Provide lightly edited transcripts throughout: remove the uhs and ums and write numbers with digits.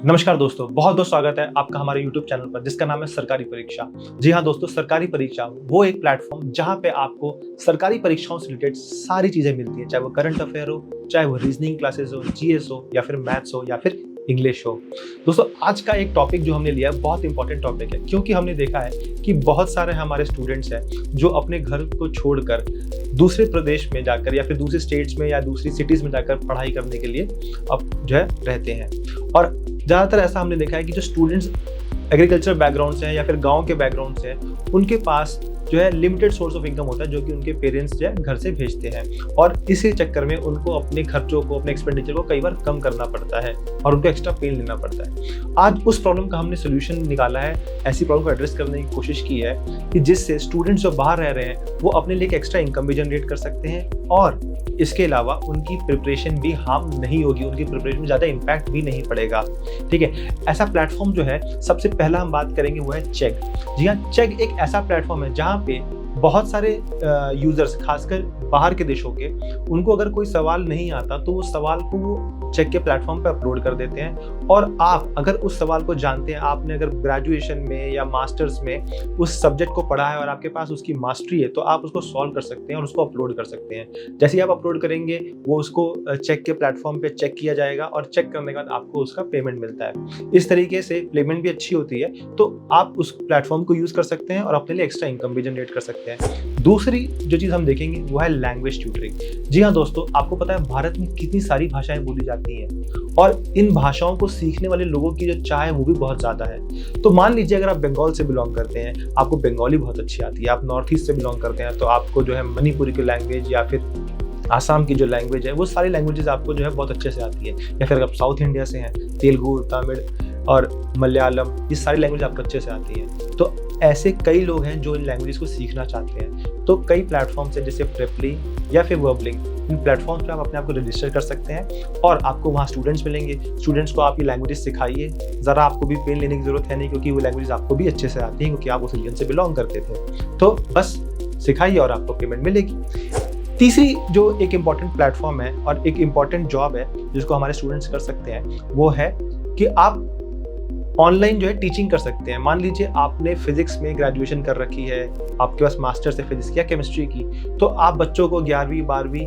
नमस्कार दोस्तों, बहुत बहुत स्वागत है आपका हमारे YouTube चैनल पर जिसका नाम है सरकारी परीक्षा। जी हाँ दोस्तों, सरकारी परीक्षा वो एक प्लेटफॉर्म जहाँ पे आपको सरकारी परीक्षाओं से रिलेटेड सारी चीज़ें मिलती हैं, चाहे वो करंट अफेयर हो, चाहे वो रीजनिंग क्लासेस हो, जीएस हो या फिर मैथ्स हो या फिर इंग्लिश हो। दोस्तों आज का एक टॉपिक जो हमने लिया है बहुत इंपॉर्टेंट टॉपिक है, क्योंकि हमने देखा है कि बहुत सारे हमारे स्टूडेंट्स हैं जो अपने घर को छोड़कर दूसरे प्रदेश में जाकर या फिर दूसरे स्टेट्स में या दूसरी सिटीज़ में जाकर पढ़ाई करने के लिए अब जो है रहते हैं। और ज़्यादातर ऐसा हमने देखा है कि जो स्टूडेंट्स एग्रीकल्चर बैकग्राउंड से हैं या फिर गांव के बैकग्राउंड से हैं, उनके पास जो है लिमिटेड सोर्स ऑफ इनकम होता है जो कि उनके पेरेंट्स जो है घर से भेजते हैं, और इसी चक्कर में उनको अपने खर्चों को, अपने एक्सपेंडिचर को कई बार कम करना पड़ता है और उनको एक्स्ट्रा पेन लेना पड़ता है। आज उस प्रॉब्लम का हमने सोल्यूशन निकाला है, ऐसी प्रॉब्लम को एड्रेस करने की कोशिश की है कि जिससे स्टूडेंट्स जो बाहर रह रहे हैं वो अपने लिए एक एक्स्ट्रा इनकम भी जनरेट कर सकते हैं, और इसके अलावा उनकी प्रिपरेशन भी हार्म नहीं होगी, उनकी प्रिपरेशन में ज़्यादा इम्पैक्ट भी नहीं पड़ेगा। ठीक है, ऐसा प्लेटफॉर्म जो है सबसे पहला हम बात करेंगे वो है चेक। जी हाँ, चेक एक ऐसा प्लेटफॉर्म है जहाँ पे बहुत सारे यूजर्स, खासकर बाहर के देशों के, उनको अगर कोई सवाल नहीं आता तो वो सवाल को वो चेक के प्लेटफॉर्म पे अपलोड कर देते हैं, और आप अगर उस सवाल को जानते हैं, आपने अगर ग्रेजुएशन में या मास्टर्स में उस सब्जेक्ट को पढ़ा है और आपके पास उसकी मास्टरी है, तो आप उसको सॉल्व कर सकते हैं और उसको अपलोड कर सकते हैं। जैसे ही आप अपलोड करेंगे वो उसको चेक के प्लेटफॉर्म पे चेक किया जाएगा और चेक करने के बाद आपको उसका पेमेंट मिलता है। इस तरीके से पेमेंट भी अच्छी होती है, तो आप उस प्लेटफॉर्म को यूज कर सकते हैं और अपने लिए एक्स्ट्रा इनकम भी जनरेट कर सकते हैं। दूसरी जो चीज हम देखेंगे वो है लैंग्वेज ट्यूटरिंग। जी हाँ दोस्तों, आपको पता है भारत में कितनी सारी भाषाएं बोली जाती हैं और इन भाषाओं को सीखने वाले लोगों की जो चाह है वो भी बहुत ज्यादा है। तो मान लीजिए अगर आप बंगाल से बिलोंग करते हैं, आपको बंगाली बहुत अच्छी आती है, आप नॉर्थ ईस्ट से बिलोंग करते हैं तो आपको जो है मणिपुरी की लैंग्वेज या फिर आसाम की जो लैंग्वेज है वो सारी लैंग्वेजेस आपको जो है बहुत अच्छे से आती है, या फिर आप साउथ इंडिया से हैं, तेलुगु, तमिल और मलयालम, ये सारी लैंग्वेज आपको अच्छे से आती है। तो ऐसे कई लोग हैं जो इन लैंग्वेज को सीखना चाहते हैं, तो कई प्लेटफॉर्म्स हैं जैसे प्रेपली या फिर वर्बलिंग। इन प्लेटफॉर्म्स पे आप अपने आप को रजिस्टर कर सकते हैं और आपको वहाँ स्टूडेंट्स मिलेंगे। स्टूडेंट्स को आप ये लैंग्वेजेस सिखाइए, ज़रा आपको भी पेन लेने की ज़रूरत है नहीं, क्योंकि वो लैंग्वेज आपको भी अच्छे से आती है क्योंकि आप उस रीजन से बिलोंग करते थे। तो बस सिखाइए और आपको पेमेंट मिलेगी। तीसरी जो एक इम्पॉर्टेंट प्लेटफॉर्म है और एक इम्पॉर्टेंट जॉब है जिसको हमारे स्टूडेंट्स कर सकते हैं, वो है कि आप ऑनलाइन जो है टीचिंग कर सकते हैं। मान लीजिए आपने फिजिक्स में ग्रेजुएशन कर रखी है, आपके पास मास्टर्स है फिजिक्स या केमिस्ट्री की, तो आप बच्चों को 11वीं 12वीं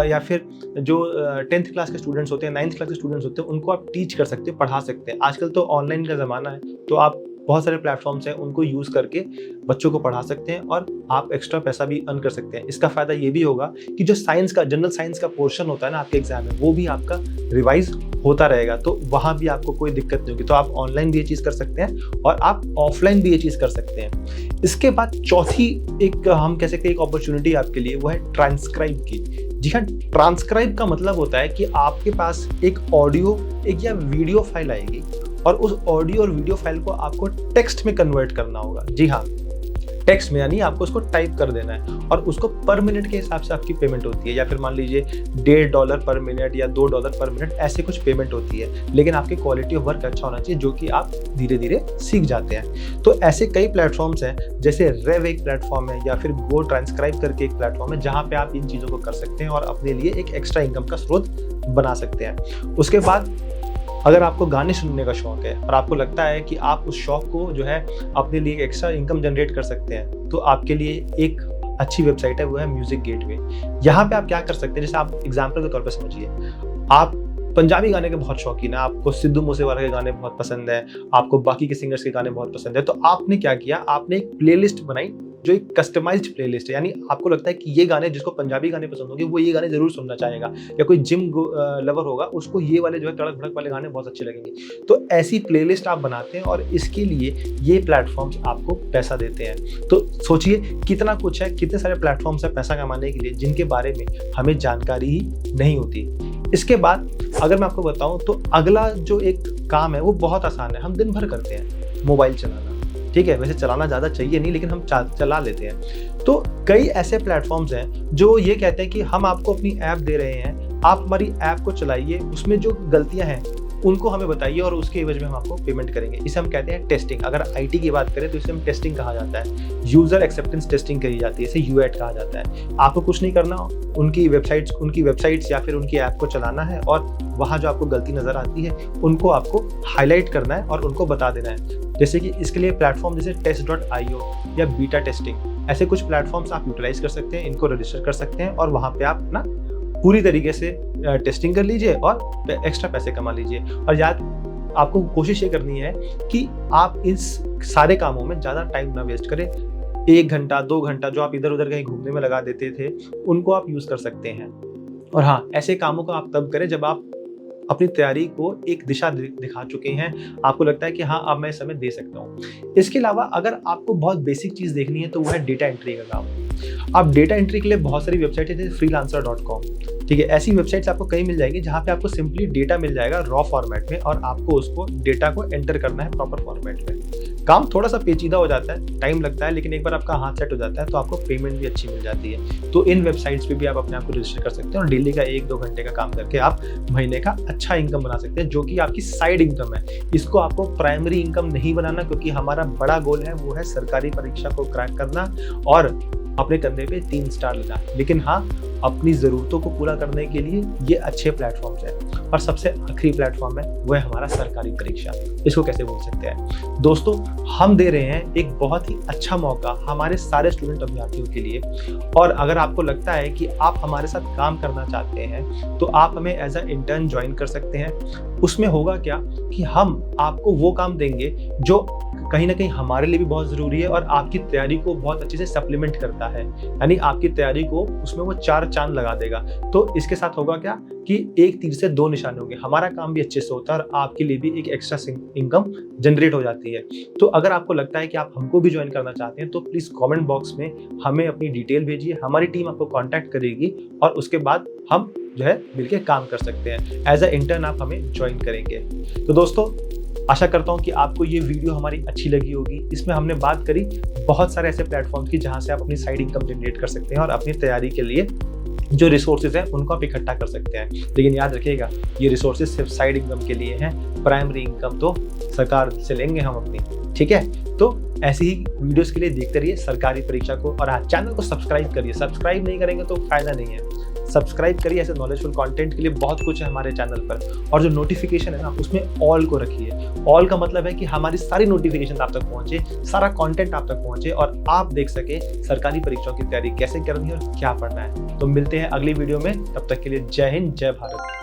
या फिर जो 10th क्लास के स्टूडेंट्स होते हैं, 9th क्लास के स्टूडेंट्स होते हैं, उनको आप टीच कर सकते हैं, पढ़ा सकते हैं। आजकल तो ऑनलाइन का ज़माना है, तो आप बहुत सारे प्लेटफॉर्म्स हैं उनको यूज़ करके बच्चों को पढ़ा सकते हैं और आप एक्स्ट्रा पैसा भी अर्न कर सकते हैं। इसका फ़ायदा ये भी होगा कि जो साइंस का, जनरल साइंस का पोर्शन होता है ना आपके एग्जाम में, वो भी आपका रिवाइज होता रहेगा, तो वहाँ भी आपको कोई दिक्कत नहीं होगी। तो आप ऑनलाइन भी ये चीज़ कर सकते हैं और आप ऑफलाइन भी ये चीज़ कर सकते हैं। इसके बाद चौथी एक हम कह सकते हैं एक अपॉर्चुनिटी आपके लिए, वो है ट्रांसक्राइब की। जी हाँ, ट्रांसक्राइब का मतलब होता है कि आपके पास एक ऑडियो एक या वीडियो फाइल आएगी और उस ऑडियो और वीडियो फाइल को आपको टेक्स्ट में कन्वर्ट करना होगा। जी हाँ, टेक्स्ट में, यानी आपको उसको टाइप कर देना है और उसको पर मिनट के हिसाब से आपकी पेमेंट होती है, या फिर मान लीजिए $1.5 पर मिनट या $2 पर मिनट, ऐसे कुछ पेमेंट होती है। लेकिन आपकी क्वालिटी ऑफ वर्क अच्छा होना चाहिए जो कि आप धीरे धीरे सीख जाते हैं। तो ऐसे कई प्लेटफॉर्म्स हैं, जैसे रेव एक प्लेटफॉर्म है या फिर गो ट्रांसक्राइब करके एक प्लेटफॉर्म है, जहाँ पे आप इन चीज़ों को कर सकते हैं और अपने लिए एक एक्स्ट्रा इनकम का स्रोत बना सकते हैं। उसके बाद अगर आपको गाने सुनने का शौक है और आपको लगता है कि आप उस शौक को जो है अपने लिए एक्स्ट्रा इनकम जनरेट कर सकते हैं, तो आपके लिए एक अच्छी वेबसाइट है, वो है म्यूजिक गेटवे। यहाँ पे आप क्या कर सकते हैं, जैसे आप एग्जाम्पल के तौर पर समझिए, आप पंजाबी गाने के बहुत शौकीन है, आपको सिद्धू मूसेवाला के गाने बहुत पसंद है, आपको बाकी के सिंगर्स के गाने बहुत पसंद है, तो आपने क्या किया, आपने एक प्लेलिस्ट बनाई जो एक कस्टमाइज्ड प्लेलिस्ट है। यानी आपको लगता है कि ये गाने, जिसको पंजाबी गाने पसंद होंगे वो ये गाने जरूर सुनना चाहेगा, या कोई जिम लवर होगा उसको ये वाले जो है तड़क भड़क वाले गाने बहुत अच्छे लगेंगे। तो ऐसी प्लेलिस्ट आप बनाते हैं और इसके लिए ये प्लेटफॉर्म्स आपको पैसा देते हैं। तो सोचिए कितना कुछ है, कितने सारे प्लेटफॉर्म्स है पैसा कमाने के लिए जिनके बारे में हमें जानकारी ही नहीं होती। इसके बाद अगर मैं आपको बताऊं तो अगला जो एक काम है वो बहुत आसान है, हम दिन भर करते हैं मोबाइल चलाना। ठीक है, वैसे चलाना ज़्यादा चाहिए नहीं, लेकिन हम चला लेते हैं। तो कई ऐसे प्लेटफॉर्म्स हैं जो ये कहते हैं कि हम आपको अपनी ऐप दे रहे हैं, आप हमारी ऐप को चलाइए, उसमें जो गलतियां हैं उनको हमें बताइए और उसके एवज में हम आपको पेमेंट करेंगे। इसे हम कहते हैं टेस्टिंग। अगर आईटी की बात करें तो इसे हम टेस्टिंग कहा जाता है, यूजर एक्सेप्टेंस टेस्टिंग कही जाती है, इसे यूएट कहा जाता है। आपको कुछ नहीं करना, उनकी वेबसाइट्स या फिर उनकी ऐप को चलाना है और वहाँ जो आपको गलती नजर आती है उनको आपको हाईलाइट करना है और उनको बता देना है। जैसे कि इसके लिए प्लेटफॉर्म जैसे test.io या बीटा टेस्टिंग, ऐसे कुछ प्लेटफॉर्म्स आप यूटिलाइज कर सकते हैं, इनको रजिस्टर कर सकते हैं और वहाँ पे आप अपना पूरी तरीके से टेस्टिंग कर लीजिए और एक्स्ट्रा पैसे कमा लीजिए। और याद आपको कोशिश ये करनी है कि आप इस सारे कामों में ज़्यादा टाइम ना वेस्ट करें। 1 घंटा 2 घंटा जो आप इधर उधर कहीं घूमने में लगा देते थे उनको आप यूज़ कर सकते हैं। और हाँ, ऐसे कामों को आप तब करें जब आप अपनी तैयारी को एक दिशा दिखा चुके हैं, आपको लगता है कि हाँ अब मैं समय दे सकता हूँ। इसके अलावा अगर आपको बहुत बेसिक चीज़ देखनी है तो वो है डेटा एंट्री का काम। आप डेटा एंट्री के लिए बहुत सारी वेबसाइट है जैसे freelancer.com, ठीक है, ऐसी वेबसाइट्स आपको कहीं मिल जाएगी जहाँ पे आपको सिंपली डेटा मिल जाएगा रॉ फॉर्मेट में और आपको उसको डेटा को एंटर करना है प्रॉपर फॉर्मेट में। काम थोड़ा सा पेचीदा हो जाता है, टाइम लगता है, लेकिन एक बार आपका हाथ सेट हो जाता है तो आपको पेमेंट भी अच्छी मिल जाती है। तो इन वेबसाइट्स पे भी आप अपने आप को रजिस्टर कर सकते हैं और डेली का 1-2 घंटे का काम करके आप महीने का अच्छा इनकम बना सकते हैं, जो कि आपकी साइड इनकम है। इसको आपको प्राइमरी इनकम नहीं बनाना, क्योंकि हमारा बड़ा गोल है वो है सरकारी परीक्षा को क्रैक करना और अपने कंधे पे 3 स्टार लेना। लेकिन हाँ, अपनी ज़रूरतों को पूरा करने के लिए ये अच्छे प्लेटफॉर्म्स हैं। और सबसे आखिरी प्लेटफॉर्म है वो है हमारा सरकारी परीक्षा। इसको कैसे बोल सकते हैं दोस्तों, हम दे रहे हैं एक बहुत ही अच्छा मौका हमारे सारे स्टूडेंट अभ्यर्थियों के लिए। और अगर आपको लगता है कि आप हमारे साथ काम करना चाहते हैं तो आप हमें एज अ इंटर्न ज्वाइन कर सकते हैं। उसमें होगा क्या कि हम आपको वो काम देंगे जो कहीं ना कहीं हमारे लिए भी बहुत ज़रूरी है और आपकी तैयारी को बहुत अच्छे से सप्लीमेंट करता है, यानी आपकी तैयारी को उसमें वो 4 चांद लगा देगा। तो इसके साथ होगा क्या कि एक तीर से 2 निशाने होंगे, हमारा काम भी अच्छे से होता है और आपके लिए भी एक एक्स्ट्रा इनकम जनरेट हो जाती है। तो अगर आपको लगता है कि आप हमको भी ज्वाइन करना चाहते हैं तो प्लीज़ कमेंट बॉक्स में हमें अपनी डिटेल भेजिए, हमारी टीम आपको कॉन्टैक्ट करेगी और उसके बाद हम जो है मिलकर काम कर सकते हैं। एज अ इंटर्न आप हमें ज्वाइन करेंगे। तो दोस्तों, आशा करता हूँ कि आपको ये वीडियो हमारी अच्छी लगी होगी। इसमें हमने बात करी बहुत सारे ऐसे प्लेटफॉर्म की जहाँ से आप अपनी साइड इनकम जनरेट कर सकते हैं और अपनी तैयारी के लिए जो रिसोर्सेज हैं उनको आप इकट्ठा कर सकते हैं। लेकिन याद रखिएगा, ये रिसोर्सेज सिर्फ साइड इनकम के लिए हैं, प्राइमरी इनकम तो सरकार से लेंगे हम अपनी, ठीक है। तो ऐसी ही वीडियोस के लिए देखते रहिए सरकारी परीक्षा को और हाँ, चैनल को सब्सक्राइब करिए। सब्सक्राइब नहीं करेंगे तो फायदा नहीं है, सब्सक्राइब करिए। ऐसे नॉलेजफुल कंटेंट के लिए बहुत कुछ है हमारे चैनल पर। और जो नोटिफिकेशन है ना, उसमें ऑल को रखिए। ऑल का मतलब है कि हमारी सारी नोटिफिकेशन आप तक पहुंचे, सारा कंटेंट आप तक पहुंचे और आप देख सके सरकारी परीक्षाओं की तैयारी कैसे करनी है और क्या पढ़ना है। तो मिलते हैं अगली वीडियो में, तब तक के लिए जय हिंद, जय भारत।